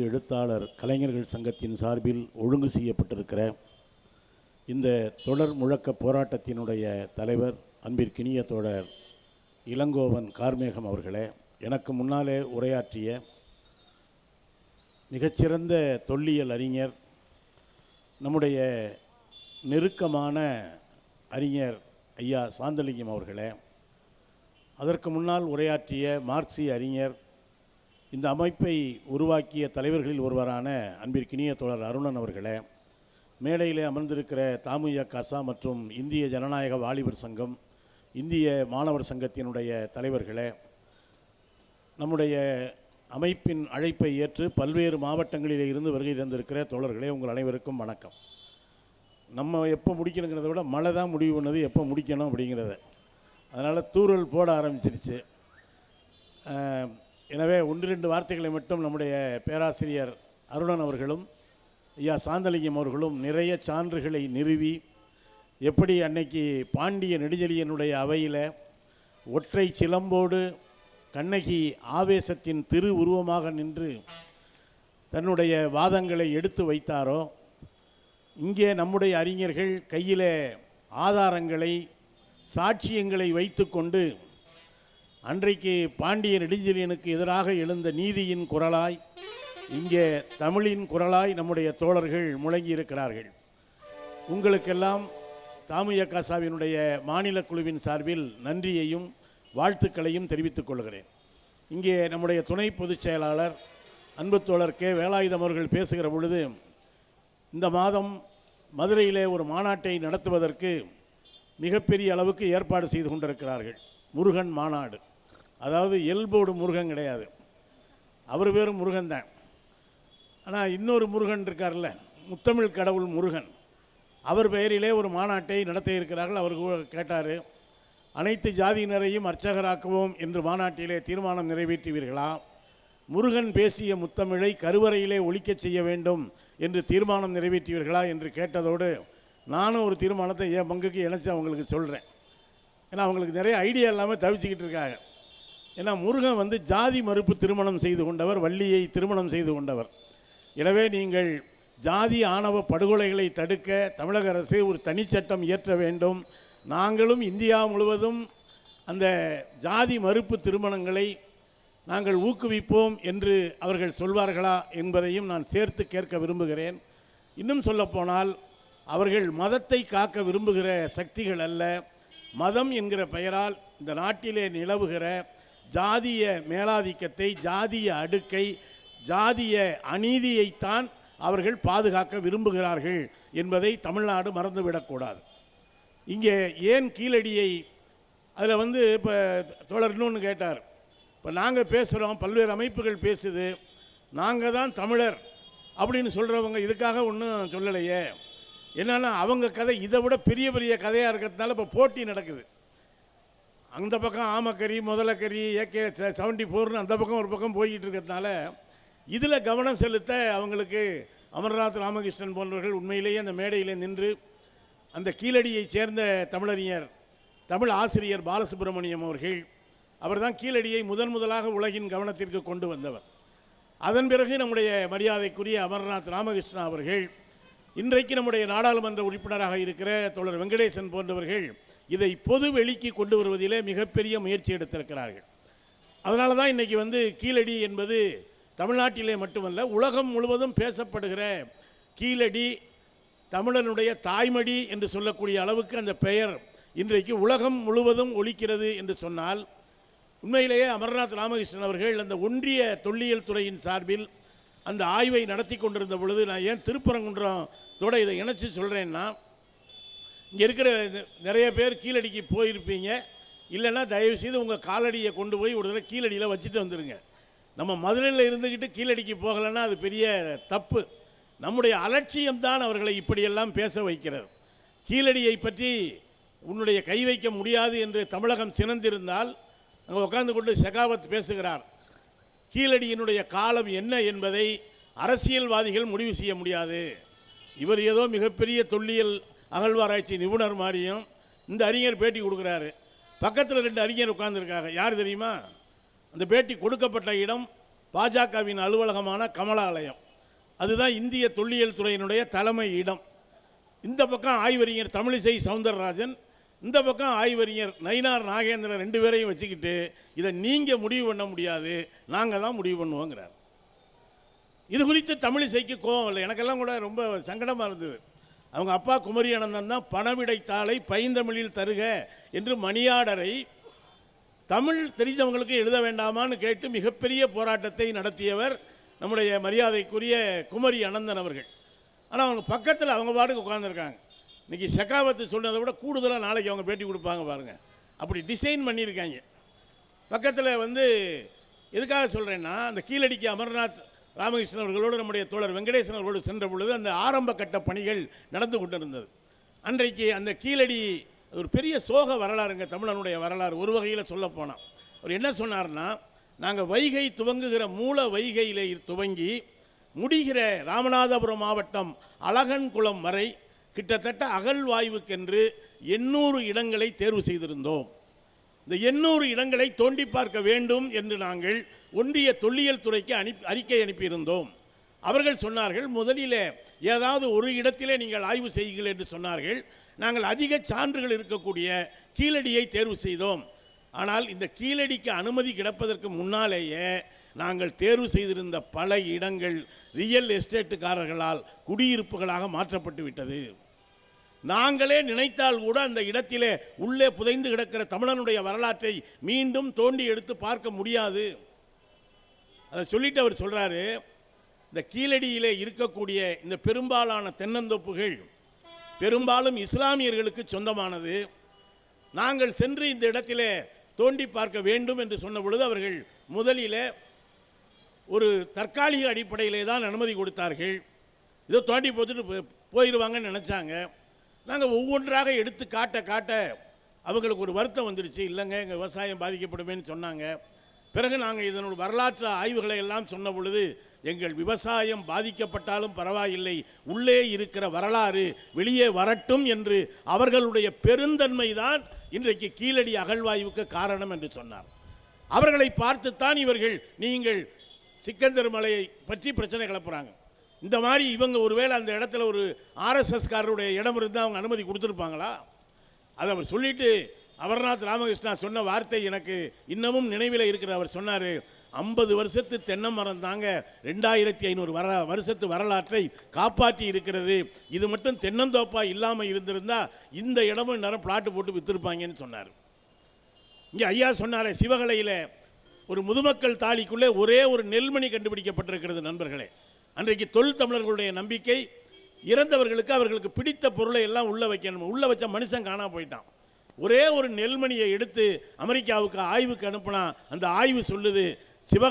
எழுத்தாளர் கலைஞர்கள் சங்கத்தின் சார்பில் ஒழுங்கு செய்யப்பட்டிருக்கிற இந்த தொடர் முழக்க போராட்டத்தினுடைய தலைவர் அன்பிற்கினிய தோழர் இளங்கோவன் கார்மேகம் அவர்களே, எனக்கு முன்னாலே உரையாற்றிய மிகச்சிறந்த தொல்லியல் அறிஞர், நம்முடைய நெருக்கமான அறிஞர் ஐயா சாந்தலிங்கம் அவர்களே, அதற்கு முன்னால் உரையாற்றிய மார்க்சிய அறிஞர், இந்த அமைப்பை உருவாக்கிய தலைவர்களில் ஒருவரான அன்பிற்கினிய தோழர் அருணன் அவர்களே, மேடையிலே அமர்ந்திருக்கிற தமுக மற்றும் இந்திய ஜனநாயக வாலிபர் சங்கம், இந்திய மாணவர் சங்கத்தினுடைய தலைவர்களே, நம்முடைய அமைப்பின் அழைப்பை ஏற்று பல்வேறு மாவட்டங்களிலே இருந்து வருகை தந்திருக்கிற தோழர்களே, உங்கள் அனைவருக்கும் வணக்கம். நம்ம எப்போ முடிக்கணுங்கிறத விட மழை தான் முடிவு பண்ணது எப்போ முடிக்கணும் அப்படிங்கிறத. அதனால் தூறல் போட ஆரம்பிச்சிருச்சு. எனவே 1-2 வார்த்தைகளை மட்டும் நம்முடைய பேராசிரியர் அருணன் அவர்களும் ஐயா சாந்தலிங்கம் அவர்களும் நிறைய சான்றுகளை நிறுவி, எப்படி அன்னைக்கு பாண்டிய நெடுஞ்செழியனுடைய அவையில் ஒற்றை சிலம்போடு கண்ணகி ஆவேசத்தின் திரு உருவமாக நின்று தன்னுடைய வாதங்களை எடுத்து வைத்தாரோ, இங்கே நம்முடைய அறிஞர்கள் கையில் ஆதாரங்களை சாட்சியங்களை வைத்து கொண்டு அன்றைக்கு பாண்டிய நெடுஞ்செழியனுக்கு எதிராக எழுந்த நீதியின் குரலாய், இங்கே தமிழின் குரலாய் நம்முடைய தோழர்கள் முழங்கி இருக்கிறார்கள். உங்களுக்கெல்லாம் தமுகவினுடைய மாநில குழுவின் சார்பில் நன்றியையும் வாழ்த்துக்களையும் தெரிவித்துக் கொள்கிறேன். இங்கே நம்முடைய துணை பொதுச் செயலாளர் அன்பு தோழர் கே வேலாயுதம் அவர்கள் பேசுகிற பொழுது, இந்த மாதம் மதுரையிலே ஒரு மாநாட்டை நடத்துவதற்கு மிகப்பெரிய அளவுக்கு ஏற்பாடு செய்து கொண்டிருக்கிறார்கள். முருகன் மாநாடு. அதாவது எல்போடு முருகன் கிடையாது, அவர் பேரும் முருகன் தான். ஆனால் இன்னொரு முருகன் இருக்கார்ல, முத்தமிழ் கடவுள் முருகன், அவர் பெயரிலே ஒரு மாநாட்டை நடத்த இருக்கிறார்கள். அவர் கேட்டார், அனைத்து ஜாதியினரையும் அர்ச்சகராக்குவோம் என்று மாநாட்டிலே தீர்மானம் நிறைவேற்றுவீர்களா? முருகன் பேசிய முத்தமிழை கருவறையிலே ஒலிக்கச் செய்ய வேண்டும் என்று தீர்மானம் நிறைவேற்றுவீர்களா என்று கேட்டதோடு, நானும் ஒரு தீர்மானத்தை என் பங்குக்கு இணைச்சி அவங்களுக்கு சொல்கிறேன். ஏன்னா அவங்களுக்கு நிறைய ஐடியா இல்லாமல் தவிச்சிக்கிட்டு இருக்காங்க. ஏன்னா முருகன் ஜாதி மறுப்பு திருமணம் செய்து கொண்டவர், வள்ளியை திருமணம் செய்து கொண்டவர். எனவே நீங்கள் ஜாதி ஆணவ படுகொலைகளை தடுக்க தமிழக அரசு ஒரு தனிச்சட்டம் இயற்ற வேண்டும். நாங்களும் இந்தியா முழுவதும் அந்த ஜாதி மறுப்பு திருமணங்களை நாங்கள் ஊக்குவிப்போம் என்று அவர்கள் சொல்வார்களா என்பதையும் நான் சேர்த்து கேட்க விரும்புகிறேன். இன்னும் சொல்லப்போனால், அவர்கள் மதத்தை காக்க விரும்புகிற சக்திகள் அல்ல. மதம் என்கிற பெயரால் இந்த நாட்டிலே நிலவுகிற ஜாதிய மேலாதிக்கத்தை, ஜாதிய அடுக்கை, ஜாதிய அநீதியைத்தான் அவர்கள் பாதுகாக்க விரும்புகிறார்கள் என்பதை தமிழ்நாடு மறந்துவிடக்கூடாது. இங்கே ஏன் கீழடியை, அதில் இப்போ தோழர் இன்னொன்று கேட்டார். இப்போ நாங்கள் பேசுகிறோம், பல்வேறு அமைப்புகள் பேசுது, நாங்கள் தான் தமிழர் அப்படின்னு சொல்கிறவங்க இதுக்காக ஒன்றும் சொல்லலையே. என்னன்னா அவங்க கதை இதை விட பெரிய பெரிய கதையாக இருக்கிறதுனால இப்போ போட்டி நடக்குது. அந்த பக்கம் ஆமக்கறி, முதலக்கறி, AK-74 அந்த பக்கம் ஒரு பக்கம் போய்கிட்டு இருக்கிறதுனால இதில் கவனம் செலுத்த அவங்களுக்கு அமர்நாத் ராமகிருஷ்ணன் போன்றவர்கள் உண்மையிலேயே அந்த மேடையில் நின்று அந்த கீழடியை சேர்ந்த தமிழறிஞர், தமிழ் ஆசிரியர் பாலசுப்ரமணியம் அவர்கள், அவர் தான் கீழடியை முதலாக உலகின் கவனத்திற்கு கொண்டு வந்தவர். அதன் பிறகு நம்முடைய மரியாதைக்குரிய அமர்நாத் ராமகிருஷ்ணா அவர்கள், இன்றைக்கு நம்முடைய நாடாளுமன்ற உறுப்பினராக இருக்கிற தோழர் வெங்கடேசன் போன்றவர்கள் இதை பொது வெளிக்கு கொண்டு வருவதிலே மிகப்பெரிய முயற்சி எடுத்திருக்கிறார்கள். அதனால தான் இன்றைக்கி கீழடி என்பது தமிழ்நாட்டிலே மட்டுமல்ல, உலகம் முழுவதும் பேசப்படுகிற கீழடி, தமிழனுடைய தாய்மடி என்று சொல்லக்கூடிய அளவுக்கு அந்த பெயர் இன்றைக்கு உலகம் முழுவதும் ஒலிக்கிறது என்று சொன்னால், உண்மையிலேயே அமர்நாத் ராமகிருஷ்ணன் அவர்கள் அந்த ஒன்றிய தொல்லியல் துறையின் சார்பில் அந்த ஆய்வை நடத்தி கொண்டிருந்த பொழுது, நான் ஏன் திருப்பரங்குன்றத்தோடு இதை இணைச்சி சொல்கிறேன்னா, இங்கே இருக்கிற நிறைய பேர் கீழடிக்கு போயிருப்பீங்க. இல்லைன்னா தயவுசெய்து உங்கள் காலடியை கொண்டு போய் ஒரு தடவை கீழடியில் வச்சுட்டு வந்துடுங்க. நம்ம மதுரையில் இருந்துக்கிட்டு கீழடிக்கு போகலைன்னா அது பெரிய தப்பு. நம்முடைய அலட்சியம்தான் அவர்களை இப்படியெல்லாம் பேச வைக்கிறது. கீழடியை பற்றி உன்னுடைய கை வைக்க முடியாது என்று தமிழகம் சினந்திருந்தால், அங்கே உட்கார்ந்து கொண்டு ஷெகாவத் பேசுகிறார். கீழடியினுடைய காலம் என்ன என்பதை அரசியல்வாதிகள் முடிவு செய்ய முடியாது. இவர் ஏதோ மிகப்பெரிய தொல்லியல் அகழ்வாராய்ச்சி நிபுணர் மாதிரியும் இந்த அறிஞர் பேட்டி கொடுக்குறாரு. பக்கத்தில் 2 அறிஞர் உட்கார்ந்துருக்காங்க. யார் தெரியுமா? அந்த பேட்டி கொடுக்கப்பட்ட இடம் பாஜகவின் அலுவலகமான கமலாலயம். அதுதான் இந்திய தொல்லியல் துறையினுடைய தலைமை இடம். இந்த பக்கம் ஆய்வறிஞர் தமிழிசை சவுந்தரராஜன், இந்த பக்கம் ஆய்வறிஞர் நயினார் நாகேந்திரன், ரெண்டு பேரையும் வச்சுக்கிட்டு இதை நீங்கள் முடிவு பண்ண முடியாது, நாங்கள் தான் முடிவு பண்ணுவோங்கிறார். இது குறித்து தமிழிசைக்கு கோபம் இல்லை. எனக்கெல்லாம் கூட ரொம்ப சங்கடமாக இருந்தது. அவங்க அப்பா குமரி அனந்தன் தான் பணவிடைத்தாளை பைந்தமிழில் தருக என்று மணியாடரை தமிழ் தெரிந்தவங்களுக்கு எழுத வேண்டாமான்னு கேட்டு மிகப்பெரிய போராட்டத்தை நடத்தியவர் நம்முடைய மரியாதைக்குரிய குமரி அனந்தன் அவர்கள். ஆனால் அவங்க பக்கத்தில் அவங்க பாட்டுக்கு உட்காந்துருக்காங்க. இன்றைக்கி ஷெகாவத்து சொன்னதை விட கூடுதலாக நாளைக்கு அவங்க பேட்டி கொடுப்பாங்க பாருங்கள். அப்படி டிசைன் பண்ணியிருக்காங்க. பக்கத்தில் எதுக்காக சொல்கிறேன்னா, அந்த கீழடிக்கு அமர்நாத் ராமகிருஷ்ணன் அவர்களோடு நம்முடைய தோழர் வெங்கடேசன் அவர்களோடு சென்ற பொழுது அந்த ஆரம்ப கட்ட பணிகள் நடந்து கொண்டிருந்தது. அன்றைக்கு அந்த கீழடி ஒரு பெரிய சோக வரலாறுங்க, தமிழனுடைய வரலாறு. ஒரு வகையில் சொல்ல போனால் அவர் என்ன சொன்னார்னா, நாங்கள் வைகை துவங்குகிற மூல வைகையிலே துவங்கி முடிகிற ராமநாதபுரம் மாவட்டம் அழகன்குளம் வரை கிட்டத்தட்ட அகழ்வாய்வுக்கென்று 800 இடங்களை தேர்வு செய்திருந்தோம். இந்த 800 இடங்களை தோண்டி பார்க்க வேண்டும் என்று நாங்கள் ஒன்றிய தொல்லியல் துறைக்கு அறிக்கை அனுப்பியிருந்தோம். அவர்கள் சொன்னார்கள், முதலில் ஏதாவது ஒரு இடத்திலே நீங்கள் ஆய்வு செய்யுங்கள் என்று சொன்னார்கள். நாங்கள் அதிக சான்றுகள் இருக்கக்கூடிய கீழடியை தேர்வு செய்தோம். ஆனால் இந்த கீழடிக்கு அனுமதி கிடைப்பதற்கு முன்னாலேயே நாங்கள் தேர்வு செய்திருந்த பல இடங்கள் ரியல் எஸ்டேட்டுக்காரர்களால் குடியிருப்புகளாக மாற்றப்பட்டு விட்டது. நாங்களே நினைத்தால் கூட அந்த இடத்திலே உள்ளே புதைந்து கிடக்கிற தமிழனுடைய வரலாற்றை மீண்டும் தோண்டி எடுத்து பார்க்க முடியாது. அதை சொல்லிட்டு அவர் சொல்கிறாரு, இந்த கீழடியிலே இருக்கக்கூடிய இந்த பெரும்பாலான தென்னந்தோப்புகள் பெரும்பாலும் இஸ்லாமியர்களுக்கு சொந்தமானது. நாங்கள் சென்று இந்த இடத்திலே தோண்டி பார்க்க வேண்டும் என்று சொன்ன பொழுது அவர்கள் முதலில் ஒரு தற்காலிக அடிப்படையிலே தான் அனுமதி கொடுத்தார்கள். இதோ தோண்டி போட்டுட்டு போயிடுவாங்கன்னு நினச்சாங்க. நாங்கள் ஒவ்வொன்றாக எடுத்து காட்ட அவங்களுக்கு ஒரு வருத்தம் வந்துடுச்சு. இல்லைங்க, எங்கள் விவசாயம் பாதிக்கப்படுமேன்னு சொன்னாங்க. பிறகு நாங்கள் இதனோட வரலாற்று ஆய்வுகளை எல்லாம் சொன்ன பொழுது, எங்கள் விவசாயம் பாதிக்கப்பட்டாலும் பரவாயில்லை, உள்ளே இருக்கிற வரலாறு வெளியே வரட்டும் என்று அவர்களுடைய பெருந்தன்மை தான் இன்றைக்கு கீழடி அகழ்வாய்வுக்கு காரணம் என்று சொன்னார். அவர்களை பார்த்துத்தான் இவர்கள் நீங்கள் சிக்கந்தர் மலையை பற்றி பிரச்சனை கிளப்புறாங்க. இந்த மாதிரி இவங்க ஒருவேளை அந்த இடத்துல ஒரு ஆர்எஸ்எஸ்காரருடைய இடம் இருந்தால் அவங்க அனுமதி கொடுத்துருப்பாங்களா? அதை அவர் சொல்லிட்டு அமர்நாத் ராமகிருஷ்ணா சொன்ன வார்த்தை எனக்கு இன்னமும் நினைவில் இருக்கிறது. அவர் சொன்னார், 50 வருஷத்து தென்னை மரம் தாங்க 2500 வருஷத்து வரலாற்றை காப்பாற்றி இருக்கிறது. இது மட்டும் தென்னந்தோப்பா இல்லாமல் இருந்திருந்தால் இந்த இடமும் நேரம் பிளாட்டு போட்டு விற்றுருப்பாங்கன்னு சொன்னார். இங்கே ஐயா சொன்னார், சிவகலையில் ஒரு முதுமக்கள் தாலிக்குள்ளே ஒரே ஒரு நெல்மணி கண்டுபிடிக்கப்பட்டிருக்கிறது. நண்பர்களே, அன்றைக்கு தொல் தமிழர்களுடைய நம்பிக்கை இறந்தவர்களுக்கு அவர்களுக்கு பிடித்த பொருளை எல்லாம் உள்ளே வைக்கணும். உள்ளே வச்ச மனுஷன் காணாம போயிட்டான். ஒரே ஒரு நெல்மணியை எடுத்து அமெரிக்காவுக்கு ஆய்வுக்கு அனுப்புனா அந்த ஆய்வு சொல்லுது, சிவகலை